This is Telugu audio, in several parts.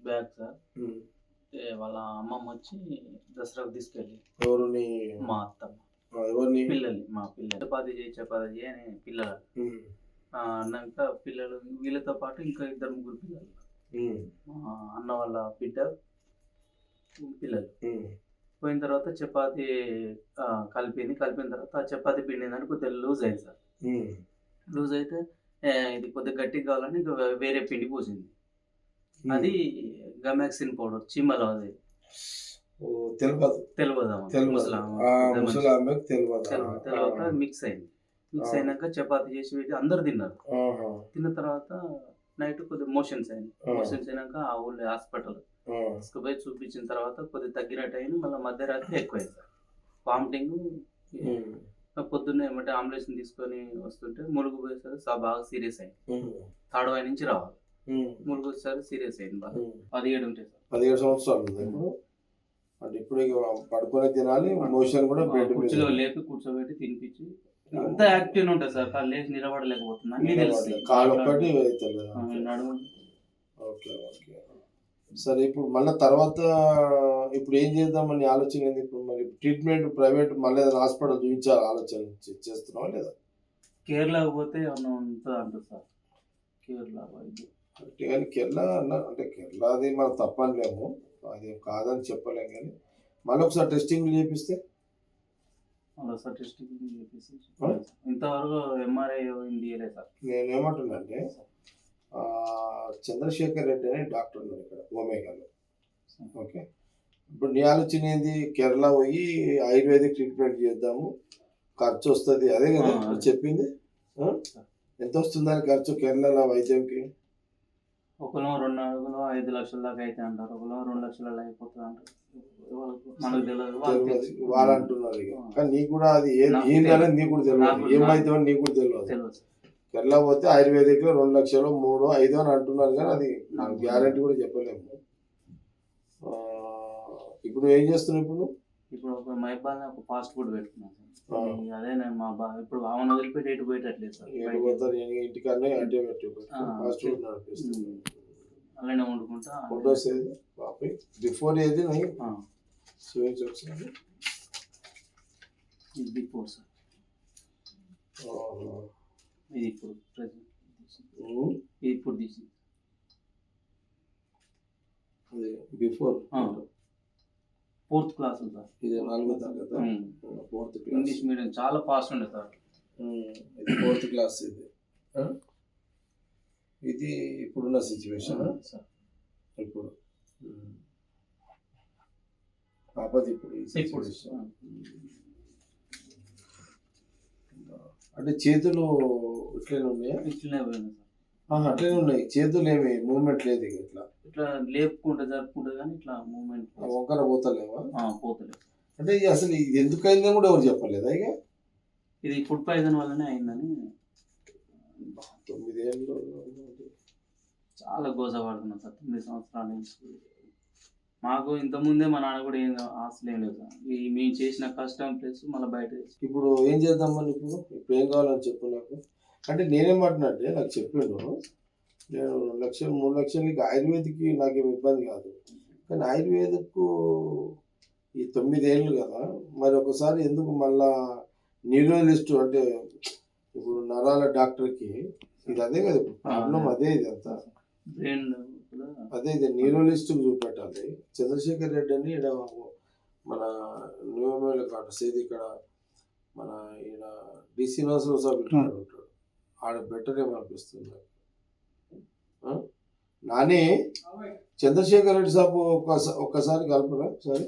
Bag sir. హ్మ్. వాళ్ళ అమ్మమ్మొచ్చి దసరాకు తీసుకెళ్ళి ఎవరు నీ మా అత్తమ్మ. ఎవరిని? పిల్లల్ని మా పిల్లలు. చపాతీ చెయి, చపాతీ చెయి అని పిల్లలు. హ్మ్. అన్నాక పిల్లలు వీళ్ళతో పాటు ఇంకా ఇద్దరు, ముగ్గురు పిల్లలు. హ్మ్. మా అన్న వాళ్ళ బిడ్డ పిల్లలు. హ్మ్. పోయిన తర్వాత చపాతీ కలిపింది. కలిపిన తర్వాత ఆ చపాతీ పిండిందని కొద్దిగా లూజ్ అయింది సార్. హ్మ్. లూజ్ అయితే ఇది కొద్దిగా గట్టిగా కావాలని ఇంక వేరే పిండి పోసింది. హ్మ్. అది గమాక్సిన్ పౌడర్ చీమల అది. ఓహ్! తెలవదు. తెలవదామె ముసలామె. పెద్ద మనిషి. ముసలామెకు తెలవదా? తెలవక మిక్స్ అయింది. మిక్స్ అయినాక చపాతీ చేసి పెట్టి అందరూ తిన్నారు. ఆహా! తిన్న తర్వాత నైట్ కొద్దిగా మోషన్స్ అయినాయి. ఆ! మోషన్స్ అయినాక ఆ ఊళ్ళో హాస్పిటల్ ఆ! తీసుకుపోయి చూపించిన తర్వాత కొద్దిగా తగ్గినట్టు అయింది. మళ్ళీ మధ్యరాత్రి ఎక్కువైంది సార్. వామిటింగ్. హ్మ్. పొద్దున్నే ఎమ్మటే అంబులెన్స్‌ని తీసుకొని వస్తుంటే ములుగు పోయేసరికి బాగా సీరియస్ అయింది. హ్మ్. తాడవాయి నుంచి రావాలి. హ్మ్. ములుగు వచ్చేసరికి సీరియస్ అయింది బాగా. హ్మ్. 17 ఉంటాయి సార్. 17 సంవత్సరాలు ఉందా ఇప్పుడు? అంటే ఇప్పుడు ఇక పడుకొనే తినాలి. మోషన్ కూడా బెడ్ మీద. కుర్చీలో లేపి కూర్చోబెట్టి తినిపించి అంతా యాక్టివ్‌గా ఉంటుంది సార్. కాళ్ళు లేచి నిలబడలేకపోతున్నా. అన్నీ తెలుస్తాయి. కాలు ఒక్కటి అవుతలేదు. నడుము. ఓకే. ఓకే. సరే ఇప్పుడు మళ్ళా తర్వాత ఇప్పుడు ఏం చేద్దామని ఆలోచన ఏంది? ఇప్పుడు మరి ట్రీట్మెంట్ ప్రైవేట్ మళ్ళీ ఏదైనా హాస్పిటల్ చూపించాలి ఆలోచన చేస్తున్నావా లేదా? కేరళకు పోతే ఏమన్నా ఉంటదంటారు సార్. కేరళ వైద్యం. అంటే కానీ కేరళ అంటే కేరళది మనం తప్పనిలేము. అది కాదని చెప్పలేం కానీ మళ్ళీ ఒకసారి టెస్టింగ్లు చేపిస్తే మళ్ళొకసారి టెస్టింగ్ చేపిసి ఇంతవరకు ఎంఆర్ఐ ఏం తీయలేదు సార్. నేనేమంటున్నా అంటే చంద్రశేఖర్ రెడ్డి అనే డాక్టర్ ఉన్నారు ఇక్కడ ఒమేగాలో. ఓకే. ఇప్పుడు నీ ఆలోచన ఏంది? కేరళ పోయి ఆయుర్వేదిక్ ట్రీట్మెంట్ చేద్దాము, ఖర్చు వస్తుంది, అదే కదా ఇప్పుడు చెప్పింది. ఎంత వస్తుందని ఖర్చు కేరళలో వైద్యంకి? ఒకరు 2 అడుగులు 5 లక్షల దాకా అయితే అంటారు. ఒకరు 2 లక్షలలో అయిపోతుంది అంటారు. మనకు తెలియదు. వాళ్ళు అంటున్నారు ఇక. కానీ నీకు కూడా అది ఏందనేది నీకు కూడా తెలియదు. ఏమైతే నీకు కూడా తెలియదు. కేరళ పోతే ఆయుర్వేదిక్ లో 2 లక్షలు 3, 5 అని అంటున్నారు కానీ అది నాకు గ్యారెంటీ కూడా చెప్పలేము. ఇప్పుడు ఏం చేస్తున్నావు ఇప్పుడు? ఇప్పుడు ఒక మైబాద్ ఒక ఫాస్ట్ ఫుడ్ పెట్టుకున్నాను సార్. అదే నేను ఇప్పుడు ఆమెను వదిలిపెట్టి ఎటు పోయేటట్లేదు సార్. ఇంటికన్నా అంటే ఫాస్ట్ ఫుడ్ నడిపిస్తుంది. అలానే వండుకుంటా. ఫోటోస్ ఏది బిఫోర్ ఏది చూపించి వచ్చింది? ఇది బిఫోర్ సార్. ఇది ఇప్పుడు ప్రెసెంట్. ఇది ఇప్పుడు తీసి బిఫోర్ 4th క్లాస్ సార్. ఇది 4వ తరగతి. 4th class. ఇంగ్లీష్ మీడియం చాలా ఫాస్ట్ ఉండే సార్. ఇది 4th క్లాస్. ఇది ఇప్పుడున్న సిచ్యువేషన్ సార్. ఇప్పుడు ఆపది ఇప్పుడు అంటే చేతులు ఇట్లనే ఉన్నాయా? ఇట్లనే పోయింది సార్. అట్లనే ఉన్నాయి చేతులు, ఏమి మూవ్మెంట్ లేదు ఇట్లా ఇట్లా లేపుకుంటే జరుపుకుంటే కానీ ఇట్లా మూవ్మెంట్ వంకర పోతలేవా? పోతలేదు. అంటే అసలు ఇది ఎందుకు అయిందని కూడా ఎవరు చెప్పలేదా? ఇక ఇది ఫుడ్ పాయిజన్ వల్లనే అయిందని 9 ఏళ్ళు చాలా గోసపడుతున్నాం సార్. 9 సంవత్సరాల నుంచి. మాకు ఇంతకుముందే మా నాన్న కూడా ఏం ఆస్తులు ఏం లేదు సార్. మేము చేసిన కష్టం ప్లస్ మళ్ళీ బయట. ఇప్పుడు ఏం చేద్దామని ఇప్పుడు ఏం కావాలని చెప్పు నాకు. అంటే నేనేమంటున్నట్టే నాకు చెప్పిండు, నేను 2 లక్షలు 3 లక్షలకి ఆయుర్వేదిక్కి నాకేం ఇబ్బంది కాదు, కానీ ఆయుర్వేదిక్ ఈ 9 ఏళ్ళు కదా, మరి ఒకసారి ఎందుకు మళ్ళా న్యూరోలిస్ట్ అంటే ఇప్పుడు నరాల డాక్టర్కి ఇది అదే కదా ఇప్పుడు ప్రాబ్లం, అదే ఇది అంతా అదే ఇది న్యూరోలిస్ట్ చూపెట్టాలి. చంద్రశేఖర్ రెడ్డి అని ఇక్కడ మన న్యూమేల కాడ సేది ఇక్కడ మన ఈయన డిసి నర్సులు సాబ్ ఉంటాడు, ఆడ బెటర్ ఏమనిపిస్తుంది నాని. చంద్రశేఖర్ రెడ్డి సాబ్ ఒక్కసారి కలుపురా, సరే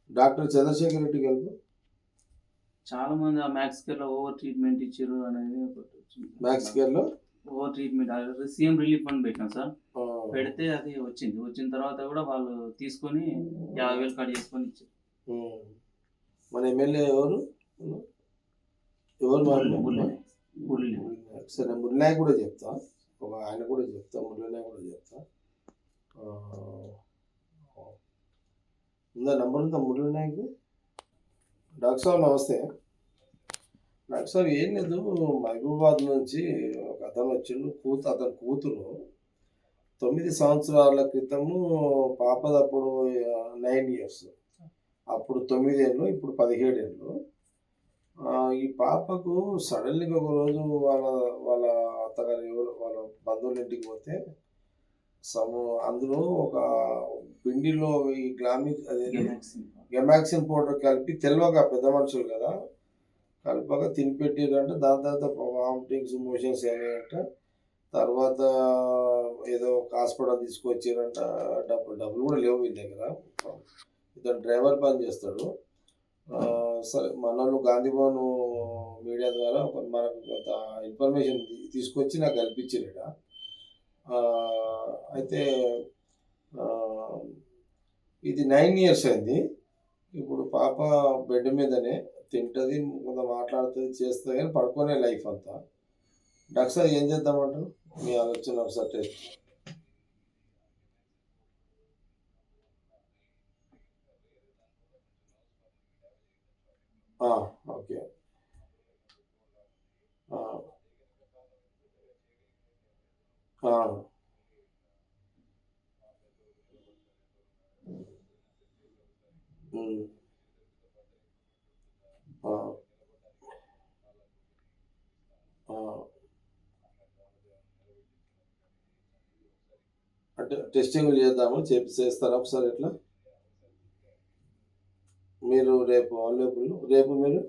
డాక్టర్ చంద్రశేఖర్ రెడ్డి కలుపు. చాలా మంది ఆ మ్యాక్స్ కేర్ లో ఓవర్ ట్రీట్మెంట్ ఇచ్చారు అనేది. మ్యాక్స్ కేర్ లో over treatment CM relief fund పెట్టినాం సార్. పెడితే అది వచ్చిన తర్వాత కూడా వాళ్ళు తీసుకొని 50,000 కట్ చేసుకొని ఇచ్చారు. మన ఎమ్మెల్యే ఎవరు? సరే మురళీనాయక్ కూడా చెప్తా, ఆయన కూడా చెప్తా, మురళీనాయక్ కూడా చెప్తా. ఉందా నంబర్? ఉందా మురళీనాయక్? డాక్టర్ సార్ నమస్తే. డాక్టర్ సార్ ఏం లేదు, మహబూబాబాద్ నుంచి ఒక అతను వచ్చిండు, అతని కూతురు 9 సంవత్సరాల క్రితము పాపదప్పుడు 9 ఇయర్స్. అప్పుడు 9 ఏళ్ళు, ఇప్పుడు 17 ఏళ్ళు. ఈ పాపకు సడన్‌గా ఒకరోజు వాళ్ళ వాళ్ళ అత్తగారు ఎవరో వాళ్ళ బంధువుల ఇంటికి పోతే సము అందులో ఒక పిండిలో ఈ అదేంటి గెమాక్సిన్ పౌడర్ కలిపి తెలవక పెద్ద మనుషులు కదా! కలపక తినిపెట్టిర్రంట. దాని తర్వాత వామిటింగ్స్, మోషన్స్ అయినాయంట. తర్వాత ఏదో ఒక హాస్పిటల్ తీసుకొచ్చిర్రంట. డబ్బులు కూడా లేవు వీళ్ళ దగ్గర. ఇతను డ్రైవర్ పని చేస్తాడు. సరే మనోళ్ళు గాంధీ భవన్ మీడియా ద్వారా మనకు కొంత ఇన్ఫర్మేషన్ తీసుకొచ్చి నాకు కల్పించిర్రు ఈడ. అయితే ఇది 9 ఇయర్స్ అయింది. ఇప్పుడు పాప బెడ్ మీదనే తింటది, కొంత మాట్లాడుతది, చేస్తది కానీ పడుకునే లైఫ్ అంతా. డాక్టర్ సార్ ఏం చేద్దామంటారు? మీ ఆలోచన ఒకసారి టెస్ట్. ఓకే. ఆ, ఆ, ఉమ్, ఆ, ఆ. అంటే టెస్టింగ్లు చేద్దాము, చేస్తారా ఒకసారి ఎట్లా? మీరు రేపు అవైలబుల్? రేపు మీరు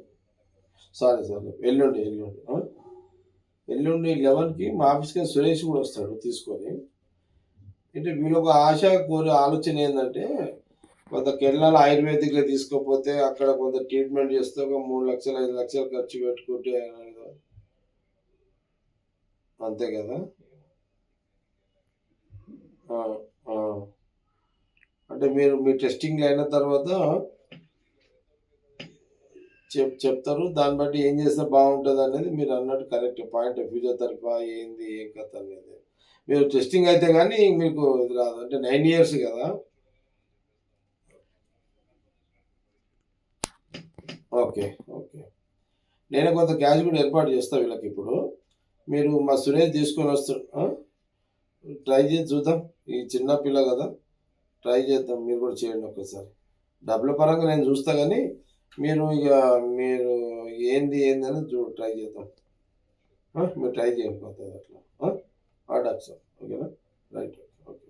సారీ ఎల్లుండి ఎల్లుండి 11కి మా ఆఫీస్కి సురేష్ కూడా వస్తాడు తీసుకొని. అంటే వీళ్ళొక ఆశ కోరే ఆలోచన ఏంటంటే కొంత కేరళలో ఆయుర్వేదిక్లో తీసుకోపోతే అక్కడ కొంత ట్రీట్మెంట్ చేస్తే ఒక 3 లక్షలు 5 లక్షలు ఖర్చు పెట్టుకుంటే అంతే కదా. ఆ, ఆ. అంటే మీరు మీ టెస్టింగ్లు అయిన తర్వాత చెప్తారు. దాన్ని బట్టి ఏం చేస్తే బాగుంటుంది అనేది మీరు అన్నట్టు కరెక్ట్ పాయింట్. ఫిజియోథెరపీ ఏంది ఏం కథ అనేది మీరు టెస్టింగ్ అయితే కానీ మీకు ఇది రాదు. అంటే 9 ఇయర్స్ కదా. ఓకే. నేనే కొంత క్యాష్ కూడా ఏర్పాటు చేస్తా వీళ్ళకి. ఇప్పుడు మీరు మా సురేష్ తీసుకొని ట్రై చేసి చూద్దాం. ఈ చిన్న పిల్ల కదా, ట్రై చేద్దాం. మీరు కూడా చేయండి ఒక్కసారి. డబ్బుల పరంగా నేను చూస్తా కానీ మీరు మీరు ఏంది అని ట్రై చేద్దాం. మీరు ట్రై చేయకపోతుంది అట్లా. డాక్టర్ సార్ ఓకేనా? రైట్. ఓకే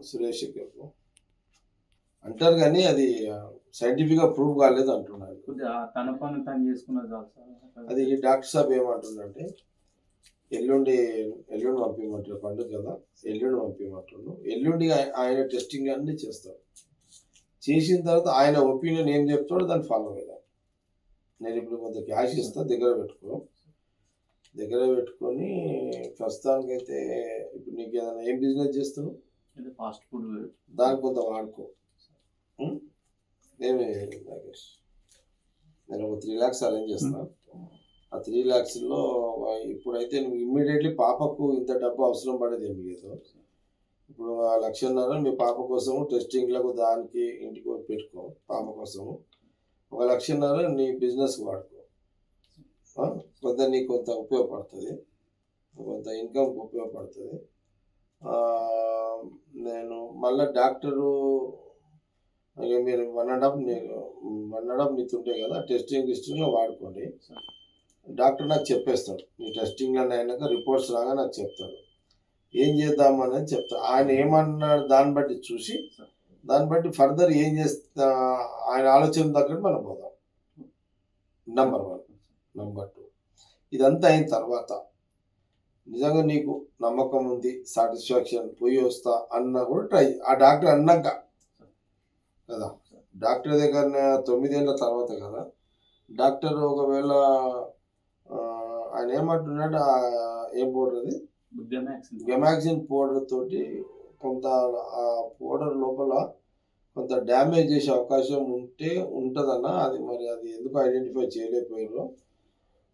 సురేష్ చెప్పు అంటారు కానీ అది సైంటిఫిక్గా ప్రూవ్ కాలేదు అంటున్నారు. తన పని తను చేసుకున్నది అది డాక్టర్ సాబ్ ఏమంటుండంటే ఎల్లుండి పంపించమంటారు. పండుగ కదా, ఎల్లుండి పంపించమంటుండు. ఎల్లుండి ఆయన టెస్టింగ్ అన్నీ చేస్తాడు. చేసిన తర్వాత ఆయన ఒపీనియన్ ఏం చెప్తాడో దాన్ని ఫాలో అవుదాం. నేను ఇప్పుడు కొంత క్యాష్ ఇస్తా, దగ్గర పెట్టుకొని ప్రస్తుతానికైతే ఇప్పుడు నీకు ఏదైనా ఏం బిజినెస్ చేస్తున్నావు? Fast food. దానికి కొంత వాడుకో. ఏమి నాగేష్, నేను ఒక 3 lakhs అరేంజ్ చేస్తాను. ఆ 3 lakhsలో ఇప్పుడైతే నువ్వు ఇమ్మీడియట్లీ పాపకు ఇంత డబ్బు అవసరం పడేది ఏమి లేదు. ఇప్పుడు 1,50,000 మీ పాప కోసము టెస్టింగ్లకు దానికి ఇంటికి పెట్టుకో. పాప కోసము 1,50,000 నీ బిజినెస్కి వాడుకో. కొంత నీకు కొంత ఉపయోగపడుతుంది, కొంత ఇన్కమ్కి ఉపయోగపడుతుంది. నేను మళ్ళీ డాక్టరు మీరు 1.5 నీతుంటే కదా, టెస్టింగ్లో వాడుకోండి. డాక్టర్ నాకు చెప్పేస్తాడు. నీ టెస్టింగ్లో అయినాక రిపోర్ట్స్ రాగా నాకు చెప్తాడు ఏం చేద్దామనేది చెప్తాడు. ఆయన ఏమన్నాడు దాన్ని బట్టి చూసి దాన్ని బట్టి ఫర్దర్ ఏం చేస్తా ఆయన ఆలోచన తగ్గట్టు మనం పోదాం. నెంబర్ 1. నెంబర్ 2, ఇదంతా అయిన తర్వాత నిజంగా నీకు నమ్మకం ఉంది, సాటిస్ఫాక్షన్, పోయి వస్తా అన్నా కూడా ట్రై. ఆ డాక్టర్ అన్నాక కదా, డాక్టర్ దగ్గర 9 ఏళ్ళ తర్వాత కదా. డాక్టర్ ఒకవేళ ఆయన ఏమంటున్నాడు, ఏం పౌడర్ అది, గెమాక్సిన్ పౌడర్ తోటి కొంత ఆ పౌడర్ లోపల కొంత డ్యామేజ్ చేసే అవకాశం ఉంటుందన్న. అది మరి అది ఎందుకు ఐడెంటిఫై చేయలేకపోయారో,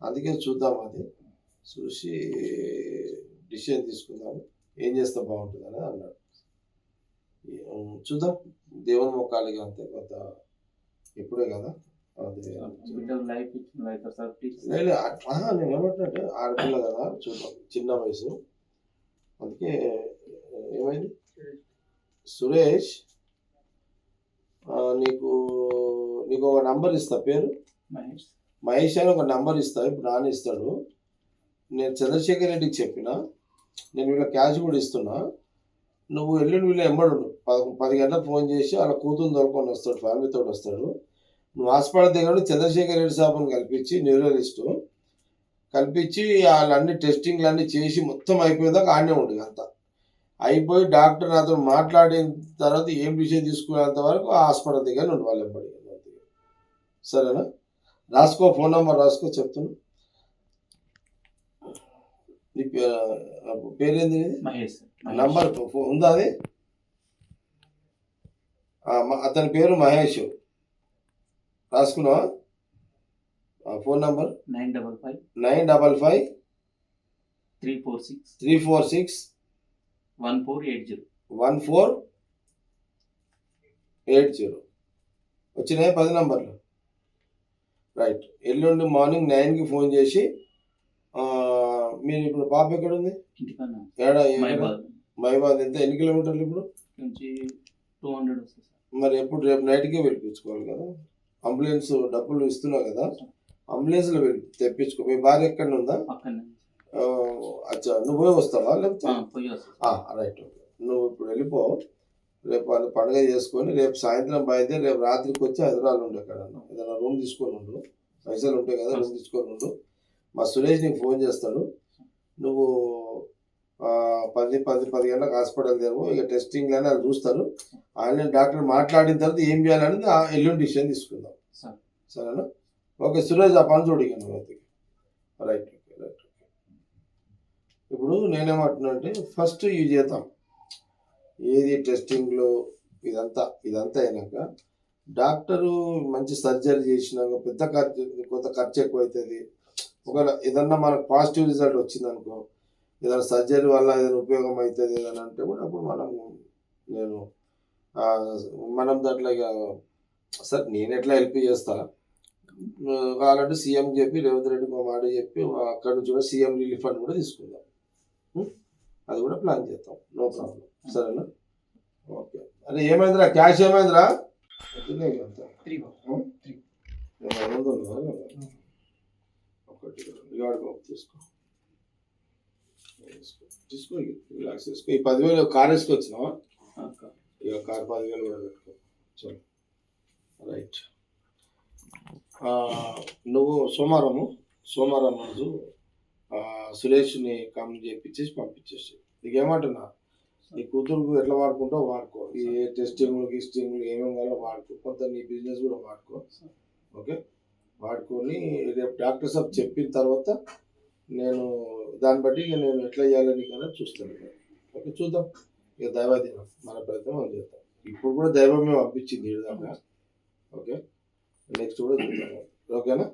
అందుకే చూద్దాం. అది చూసి డిసిషన్ తీసుకుందాము, ఏం చేస్తే బాగుంటుంది అనేది అన్నాడు. చూద్దాం, దేవుని మొక్కాలిగా అంతే. కొంత ఇప్పుడే కదా, అదే బిడ్డకు లైఫ్ ఇచ్చిన లైఫ్ సార్ ప్లీజ్. లేదు నేను ఏమంటున్నాంటే ఆడపిల్ల కదా చూద్దాం, చిన్న వయసు, అందుకే ఏమైంది సురేష్, నీకు నీకు ఒక నంబర్ ఇస్తా, పేరు మహేష్. మహేష్ అని ఒక నంబర్ ఇస్తా, ఇప్పుడు నాన్న ఇస్తాడు. నేను చంద్రశేఖర్ రెడ్డికి చెప్పిన, నేను వీళ్ళ క్యాష్ కూడా ఇస్తున్నా, నువ్వు ఎల్లుండి వీళ్ళు ఎంబడు 10 గంటలకు ఫోన్ చేసి వాళ్ళ కూతురు తోలుకొని వస్తాడు, ఫ్యామిలీతో వస్తాడు. నువ్వు హాస్పిటల్ దగ్గర చంద్రశేఖర్ రెడ్డి సాబుని కల్పించి, న్యూరలిస్టు కల్పించి వాళ్ళన్ని టెస్టింగ్లు అన్నీ చేసి మొత్తం అయిపోయేదాకా ఆడనే ఉండు. అంతా అయిపోయి డాక్టర్ నాతో మాట్లాడిన తర్వాత ఏం డిసిషన్ తీసుకునేంత వరకు ఆ హాస్పిటల్ దగ్గర ఉండి వాళ్ళు ఎంబడి. సరేనా? రాసుకో, ఫోన్ నెంబర్ రాసుకో, చెప్తున్నా. నీ పేరేంది? మహేష్. నంబర్ ఉందా అది? అతని పేరు మహేష్, రాసుకున్నావా? Phone number 955 346 1480. వచ్చినాయి 10 నంబర్లు. రైట్. ఎల్లుండి మార్నింగ్ 9కి ఫోన్ చేసి, మీరు ఇప్పుడు పాప ఎక్కడ ఉంది? మైబాద్. ఎంత, ఎన్ని కిలోమీటర్లు ఇప్పుడు? 200 వస్తుంది. మరి ఎప్పుడు రేపు నైట్కే వెళ్ళిపించుకోవాలి కదా, అంబులెన్స్ డబ్బులు ఇస్తున్నావు కదా, అంబులెన్స్లో వెళ్ళి తెప్పించుకో. మీ భార్య ఎక్కడ ఉందా? అచ్చా, నువ్వు పోయి వస్తావా లేకపోతే? Right, okay. నువ్వు ఇప్పుడు వెళ్ళిపో, రేపు వాళ్ళు పండుగ చేసుకొని రేపు సాయంత్రం బయలుదేరి రేపు రాత్రికి వచ్చి హైదరాబాద్ ఉండు, ఎక్కడన్నా ఏదైనా రూమ్ తీసుకొని ఉండు, పైసలు ఉంటాయి కదా, రూమ్ తీసుకొని ఉండు. మా సురేష్ నీకు ఫోన్ చేస్తాడు. నువ్వు 10 గంటలకు హాస్పిటల్ తెరవు, ఇక టెస్టింగ్ అని వాళ్ళు చూస్తారు. ఆయన డాక్టర్ మాట్లాడిన తర్వాత ఏం చేయాలనేది ఎల్లుండి డిసిషన్ తీసుకుందాం. సరేనా? ఓకే సురేష్, ఆ పని చూడు ఇక నువ్వు. Right, okay, right. ఇప్పుడు నేనేమంటున్నా అంటే, ఫస్ట్ ఇవి చేద్దాం, ఏది టెస్టింగ్లో ఇదంతా అయినాక డాక్టరు మంచి సర్జరీ చేసినాక పెద్ద ఖర్చు, కొంత ఖర్చు ఎక్కువ అవుతుంది. ఒకవేళ ఏదన్నా మనకు పాజిటివ్ రిజల్ట్ వచ్చింది అనుకో, ఏదైనా సర్జరీ వల్ల ఏదైనా ఉపయోగం అవుతుంది ఏదైనా అంటే కూడా అప్పుడు మనం దాంట్లో ఇక సార్ నేను ఎట్లా హెల్ప్ చేస్తా, కావాలంటే సీఎం చెప్పి రేవంత్ రెడ్డికి ఒక మాట చెప్పి అక్కడ నుంచి కూడా సీఎం రిలీఫ్ ఫండ్ కూడా తీసుకుందాం, అది కూడా ప్లాన్ చేద్దాం, నో ప్రాబ్లం. సరేనా? ఓకే. అరే ఏమైందిరా, క్యాష్ ఏమైందిరా? తీసుకో, రిలాక్స్ చేసుకో. ఈ 10,000 కార్ వేసుకొచ్చినావా? ఇక కార్ 10,000 కూడా పెట్టుకో. చలో, రైట్. నువ్వు సోమవారం రోజు సురేష్ని కమ్ చేయించేసి పంపించేసి, నీకేమంటున్నా, నీ కూతురుకు ఎట్లా వాడుకుంటావు వాడుకో, ఈ టెస్టింగ్లు ఏమేమి కావాలో వాడుకో, కొంత నీ బిజినెస్ కూడా వాడుకో. ఓకే, వాడుకొని రేపు డాక్టర్ సాబ్ చెప్పిన తర్వాత నేను దాన్ని బట్టి ఇక నేను ఎట్లా చేయాలని కానీ చూస్తాను. ఓకే, చూద్దాం. ఇక దైవాధీనం, మన ప్రయత్నం మనం చేద్దాం. ఇప్పుడు కూడా దైవమే పంపించింది దాకా. ఓకే, నెక్స్ట్ కూడా చూద్దాం. ఓకేనా?